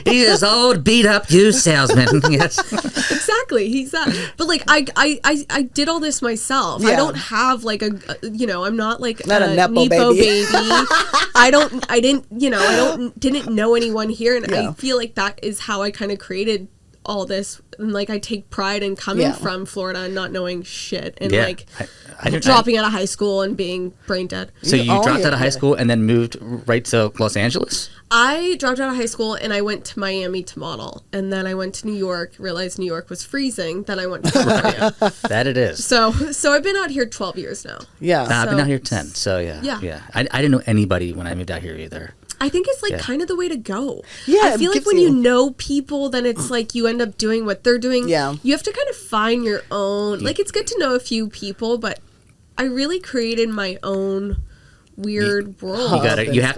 He's just old beat up used salesman. Yes. Exactly. He's that. But like I did all this myself. I don't have like I'm not like not a Nepo baby. Didn't know anyone here, and I feel like that is how I kind of created all this, and like I take pride in coming from Florida and not knowing shit, and dropping out of high school and being brain dead. So you dropped out of high school and then moved right to Los Angeles? I dropped out of high school and I went to Miami to model, and then I went to New York, realized New York was freezing, then I went to California. That it is. So I've been out here 12 years now. Yeah. I've been out here 10, so yeah. I didn't know anybody when I moved out here either. I think it's like kind of the way to go. Yeah, I feel like when you know people, then it's like you end up doing what they're doing. Yeah. You have to kind of find your own. Like, it's good to know a few people, but I really created my own weird world. You have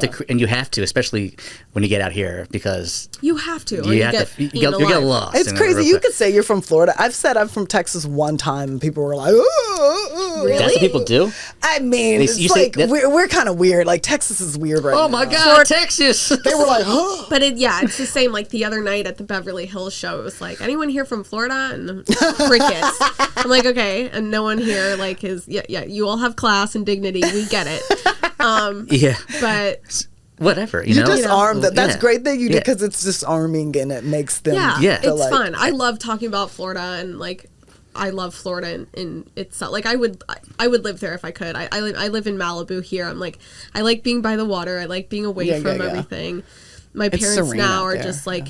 to, especially when you get out here, because you have to. You get lost. It's crazy. You could say you're from Florida. I've said I'm from Texas one time, and people were like, really? That's what people do. I mean, it's like we're kind of weird. Like, Texas is weird right now. Oh my God, Texas! They were like, huh? But it's the same. Like the other night at the Beverly Hills show, it was like, anyone here from Florida? And crickets. I'm like, okay, and no one here like is you all have class and dignity. We get it. But whatever, you disarm them. That's great that you do, because it's disarming and it makes them. It's fun. I love talking about Florida, and like I love Florida, and it's like I would live there if I could. I live in Malibu here. I'm like, I like being by the water. I like being away from everything. My parents now are just like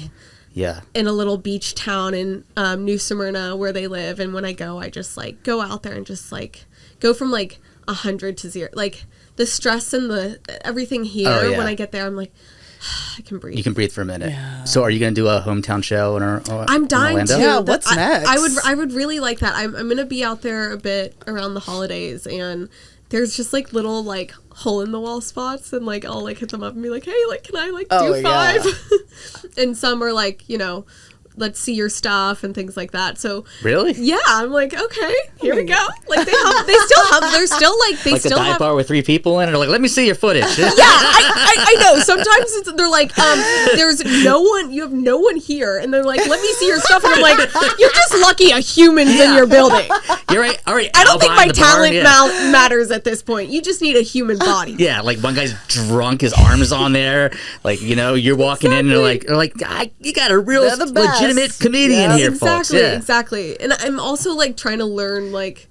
in a little beach town in New Smyrna where they live, and when I go, I just like go out there and just like go from like 100 to 0. Like the stress and the everything here, when I get there, I'm like, I can breathe. You can breathe for a minute. So are you going to do a hometown show I'm dying to. Yeah, what's next? I would really like that. I'm going to be out there a bit around the holidays, and there's just like little like hole in the wall spots, and like I'll like hit them up and be like, hey, like can I like do 5? And some are like, let's see your stuff and things like that. So really, I'm like, okay, here we go. Like they're still like the dive bar with 3 people in it. They're like, let me see your footage. I know. Sometimes they're like, there's no one. You have no one here, and they're like, let me see your stuff. And I'm like, you're just lucky a human's in your building. You're right. All right. I don't think my talent matters at this point. You just need a human body. Yeah, like one guy's drunk, his arm is on there. Like you're walking in, and they're like, you got a real legitimate comedian here, folks. Exactly. And I'm also like trying to learn like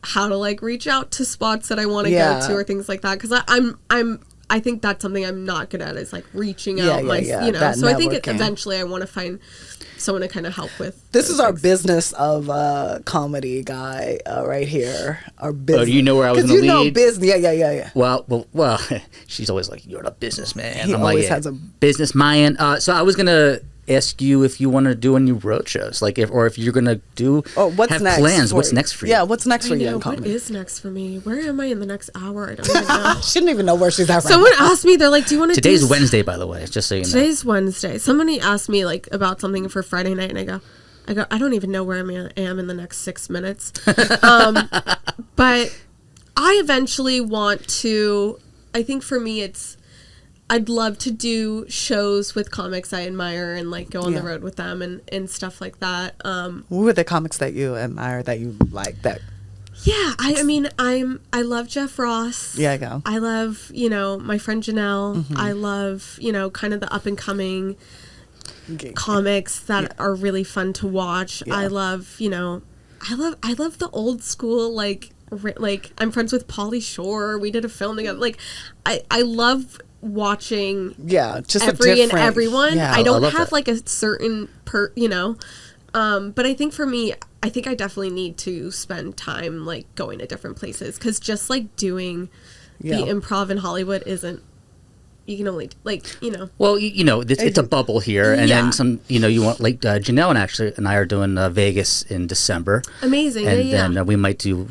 how to like reach out to spots that I want to go to or things like that, because I think that's something I'm not good at, is like reaching out so I think eventually I want to find someone to kind of help with. This is our business of comedy guy right here. Our business. Oh, do you know where I was going to lead? Business. Yeah. Well, she's always like, you're a businessman. He always has a business man. So I was going to ask you if you want to do any road shows, like if you're gonna do what's next plans. What's next for you? Yeah, what's next for you in comedy? What is next for me? Where am I in the next hour? I don't even know. She didn't even know where she's at. Someone asked me, they're like, do you want to Today's Wednesday, by the way, just so you know. Today's Wednesday. Somebody asked me like about something for Friday night, and I go, I don't even know where I am in the next 6 minutes. But I eventually want to, I think for me I'd love to do shows with comics I admire and like go on the road with them and stuff like that. Who are the comics that you admire, that you like? That I love Jeff Ross. Yeah, I go. I love my friend Janelle. Mm-hmm. I love kind of the up and coming comics that are really fun to watch. Yeah. I love I love the old school like I'm friends with Pauly Shore. We did a film together. Like I love watching just every and everyone. I don't have that. like a certain but I think for me, I think I definitely need to spend time like going to different places, because just like doing the improv in Hollywood isn't, you can only well it's a bubble here, and then some you want like Janelle and I are doing Vegas in December. Amazing. And then we might do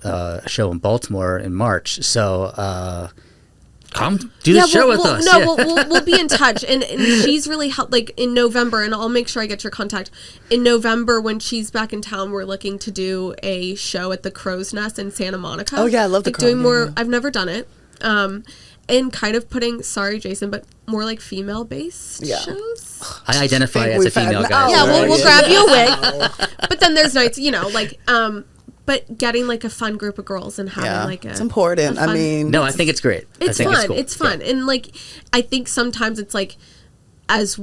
a show in Baltimore in March, so come do the show with us. We'll be in touch, and she's really helped. Like in November, and I'll make sure I get your contact. In November, when she's back in town, we're looking to do a show at the Crow's Nest in Santa Monica. Oh yeah, I love the doing more. I've never done it, and kind of putting. Sorry, Jason, but more like female-based shows. I identify as a female guy. We'll grab you a wig. But then there's nights, but getting like a fun group of girls and having it's important. I mean, no, I think it's great. It's fun. It's cool. It's fun, and like I think sometimes it's like as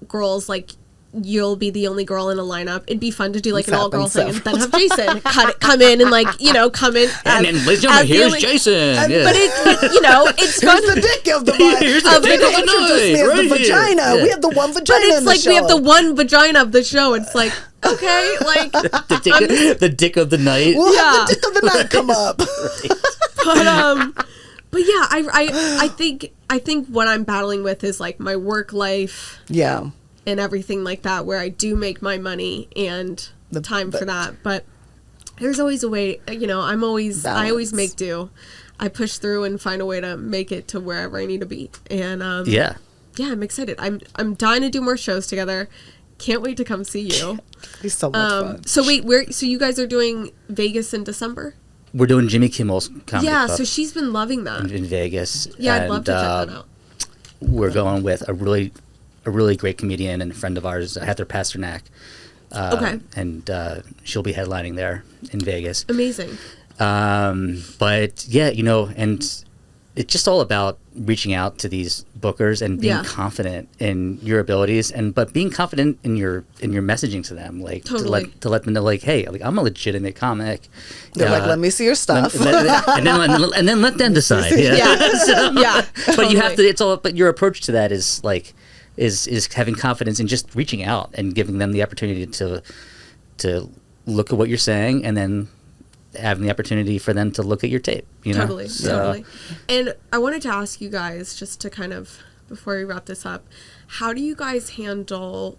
girls, like you'll be the only girl in a lineup. It'd be fun to do like an all girl thing, and then have Jason come in and like come in. And then ladies and gentlemen, here's Jason. But it's fun. Here's the dick of the night. Here's the dick of the night. The vagina. Yeah. We have the one vagina. But it's like we have the one vagina of the show. It's like. Okay, like the dick of the night. We'll have the dick of the night come up. But yeah, I think I think what I'm battling with is like my work life. Yeah. And everything like that, where I do make my money and the time for that. But there's always a way, you know, I always make do. I push through and find a way to make it to wherever I need to be. And yeah, I'm excited. I'm dying to do more shows together. Can't wait to come see you. It's so much fun. So wait, so you guys are doing Vegas in December? We're doing Jimmy Kimmel's comedy club. So she's been loving that in Vegas. Yeah, I'd love to check that out. We're going with a really great comedian and a friend of ours, Heather Pasternak. And she'll be headlining there in Vegas. Amazing. But yeah, you know, and it's just all about reaching out to these bookers and being confident in your abilities, but being confident in your messaging to them, like to let them know, like, hey, like, I'm a legitimate comic. They're like, let me see your stuff, and then let them decide. But you have to. But your approach to that is like. Is having confidence in just reaching out and giving them the opportunity to look at what you're saying, and then having the opportunity for them to look at your tape. You know? Totally. And I wanted to ask you guys, just to kind of, before we wrap this up, how do you guys handle,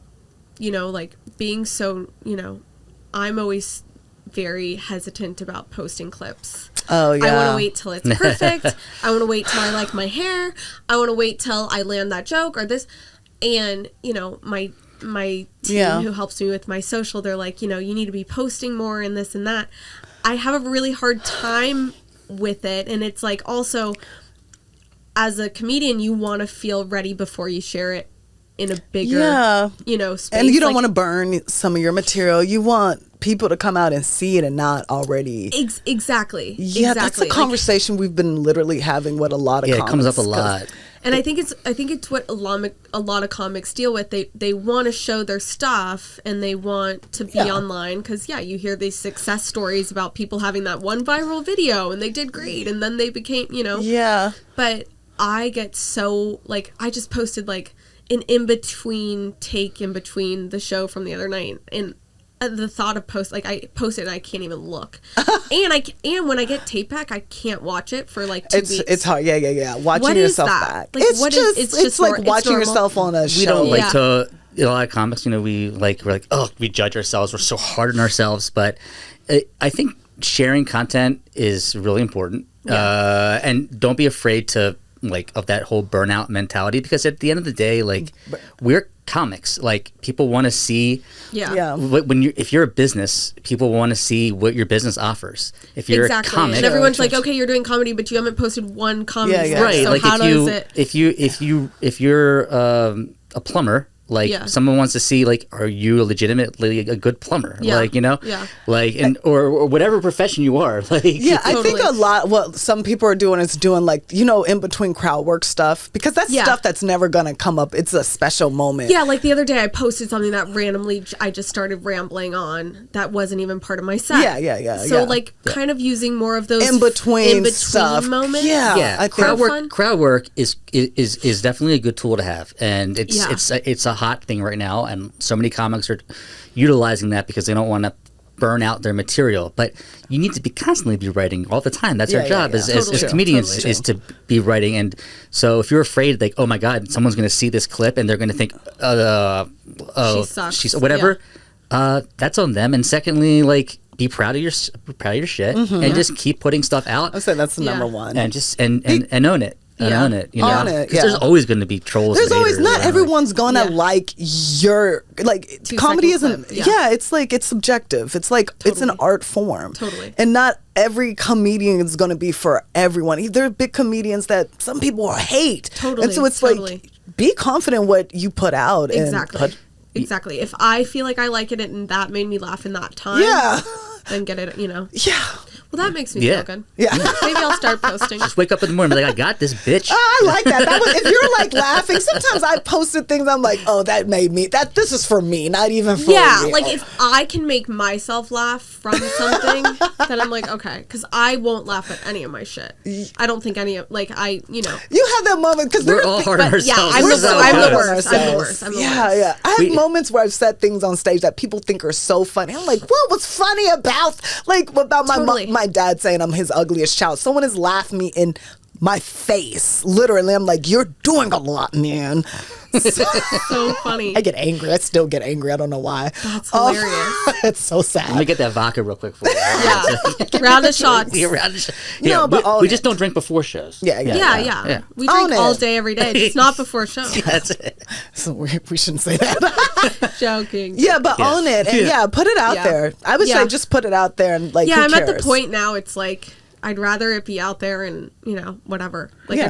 you know, like being so, you know, I'm always very hesitant about posting clips. Oh, yeah. I want to wait till it's perfect. I want to wait till I like my hair. I want to wait till I land that joke or this. And, you know, my team who helps me with my social, they're like, you know, you need to be posting more and this and that. I have a really hard time with it. And it's like, also, as a comedian, you want to feel ready before you share it in a bigger, you know, space. And you don't want to burn some of your material. You want people to come out and see it and not already. Exactly. Yeah, that's a conversation we've been literally having with a lot of comics. Yeah, it comes up a lot. And I think it's what a lot of comics deal with. They want to show their stuff and they want to be online because you hear these success stories about people having that one viral video and they did great and then they became, you know. Yeah. But I get so, like, I just posted like an in-between take in between the show from the other night, and the thought of I posted and I can't even look. and when I get tape back, I can't watch it for like 2 weeks. It's hard. Yeah. Watching yourself back. Like, It's like watching yourself on a show. We don't like to, a lot of comics, you know, we're like, we judge ourselves. We're so hard on ourselves. But I think sharing content is really important. And don't be afraid to, like, of that whole burnout mentality, because at the end of the day, like, we're comics. Like, people want to see if you're a business, people want to see what your business offers. If you're a comic, and everyone's like, okay, you're doing comedy, but you haven't posted one comedy right? So like, how does it? if you're a plumber, like, someone wants to see, like, are you legitimately a good plumber? Like, you know, like, and or whatever profession you are. Like, I think a lot. What some people are doing is doing, like, you know, in between crowd work stuff, because that's stuff that's never gonna come up. It's a special moment. Yeah, like the other day I posted something that randomly I just started rambling on that wasn't even part of my set. Yeah. So like kind of using more of those in between stuff moments. Yeah. Crowd work is definitely a good tool to have, and it's a hot thing right now, and so many comics are utilizing that because they don't want to burn out their material. But you need to constantly be writing all the time. That's our job as comedians, is to be writing. And so if you're afraid, like, oh my God, someone's going to see this clip and they're going to think, she sucks. She's whatever. That's on them. And secondly, like, be proud of your shit, and just keep putting stuff out. I'd say that's the number one. And just and own it. And own it, you know. Own it, There's always going to be trolls. There's always not everyone's gonna like your comedy isn't. It's like it's subjective. It's like it's an art form. Totally. And not every comedian is gonna be for everyone. There are big comedians that some people hate. Totally. And so it's like, be confident what you put out. Exactly. Exactly. If I feel like I like it and that made me laugh in that time, then get it. You know. Yeah. Well, that makes me feel good. Yeah. Maybe I'll start posting. Just wake up in the morning and be like, I got this, bitch. I like that. If you're like laughing, sometimes I posted things, I'm like, oh, that made me, this is for me, not even for you. Like if I can make myself laugh from something, then I'm like, okay. Because I won't laugh at any of my shit. I don't think any of, like, you know. You have that moment, because we're all hard on ourselves. Yeah, I'm the worst. Yeah. I have moments where I've said things on stage that people think are so funny. I'm like, what was funny about my dad saying I'm his ugliest child? Someone has laughed me in my face. Literally, I'm like, you're doing a lot, man. So funny. I get angry. I still get angry. I don't know why. That's hilarious. It's so sad. Let me get that vodka real quick for you. Yeah. Round of shots. No, but we just don't drink before shows. Yeah. We drink all day, every day. It's not before shows. That's it. So we shouldn't say that. Joking. Yeah, but own it. And put it out there. I would say just put it out there and like, yeah, who I'm cares? at the point now, it's like, I'd rather it be out there and, whatever. Like,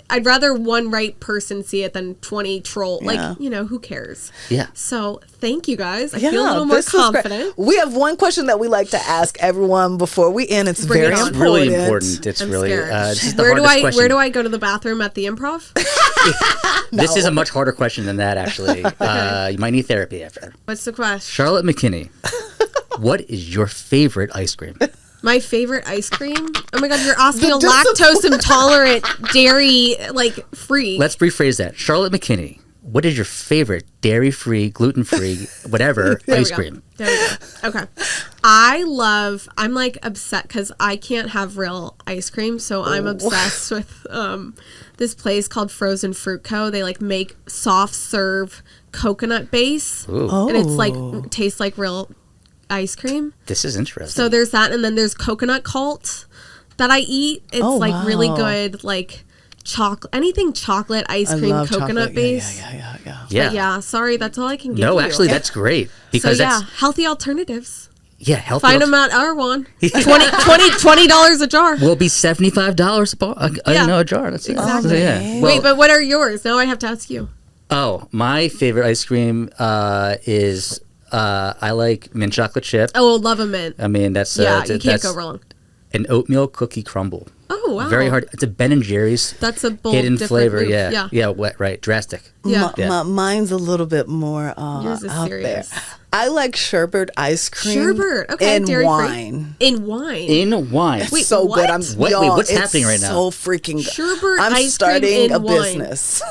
I'd rather one right person see it than 20 troll. Like, who cares? Yeah. So thank you guys. I feel a little more confident. We have one question that we like to ask everyone before we end. It's very important. It's really important. It's I'm really scared. Where do I go to the bathroom at the Improv? This is a much harder question than that, actually. You might need therapy after. What's the question? Charlotte McKinney, what is your favorite ice cream? My favorite ice cream? Oh my God, you're asking a lactose intolerant, dairy, free. Let's rephrase that. Charlotte McKinney, what is your favorite dairy-free, gluten-free, whatever ice cream? There we go. Okay. I'm upset because I can't have real ice cream, so I'm obsessed with this place called Frozen Fruit Co. They make soft serve coconut base. Ooh. And it's tastes like real ice cream. This is interesting. So there's that, and then there's coconut cult that I eat. It's really good, anything chocolate ice cream coconut base. Yeah. Sorry, that's all I can give you. No, actually, that's great because healthy alternatives. Yeah, healthy. Find them at R1. $20 a jar. Will be $75 a jar. That's exactly. Well, wait, but what are yours? Now I have to ask you. Oh, my favorite ice cream is. I like mint chocolate chip. Oh, love a mint. I mean, that's you can't go wrong. An oatmeal cookie crumble. Oh, wow. Very hard. It's a Ben & Jerry's. That's a bold, hidden flavor. Move. Yeah, right. Drastic. Yeah. Mine's a little bit more Yours is out serious. there. I like sherbet ice cream. Sherbet, okay. And wine. In wine. It's wait, so what? good. What's happening right now? So freaking good. Sherbet I'm ice starting cream a in wine. business.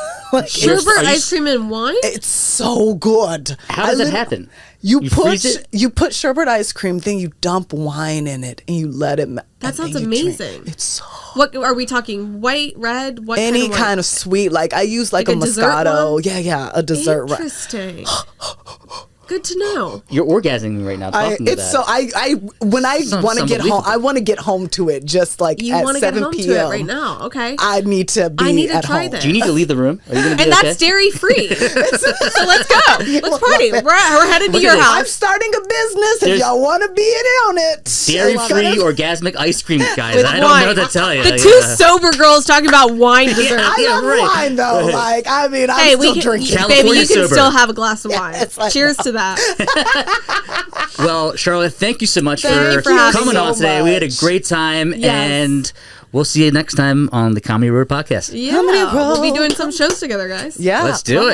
Sherbet ice cream and wine? It's so good. How does it happen? You freeze put sherbet ice cream, then you dump wine in it and you let it. That sounds amazing. It's so. What are we talking? White, red? What Any kind of sweet? I use a Moscato. Yeah, a dessert. Interesting. Good to know. You're orgasming right now talking about that. So when I want to get home, I want to get home to it just at 7 p.m. You want to get home to it right now, okay? I need to try this. Do you need to leave the room? Are you gonna be and that's dairy free. So let's go. Let's party. We're headed to your house. I'm starting a business. If y'all want to be in on it. Dairy-free orgasmic ice cream, guys. With I don't know what to tell you. The two sober girls talking about wine dessert. I love wine though. I'm still drinking. Baby, you can still have a glass of wine. Cheers to that. Well, Charlotte, thank you so much for coming on today. We had a great time, and we'll see you next time on the Comedy Road Podcast. Yeah, we'll be doing some shows together, guys. Yeah, let's do it.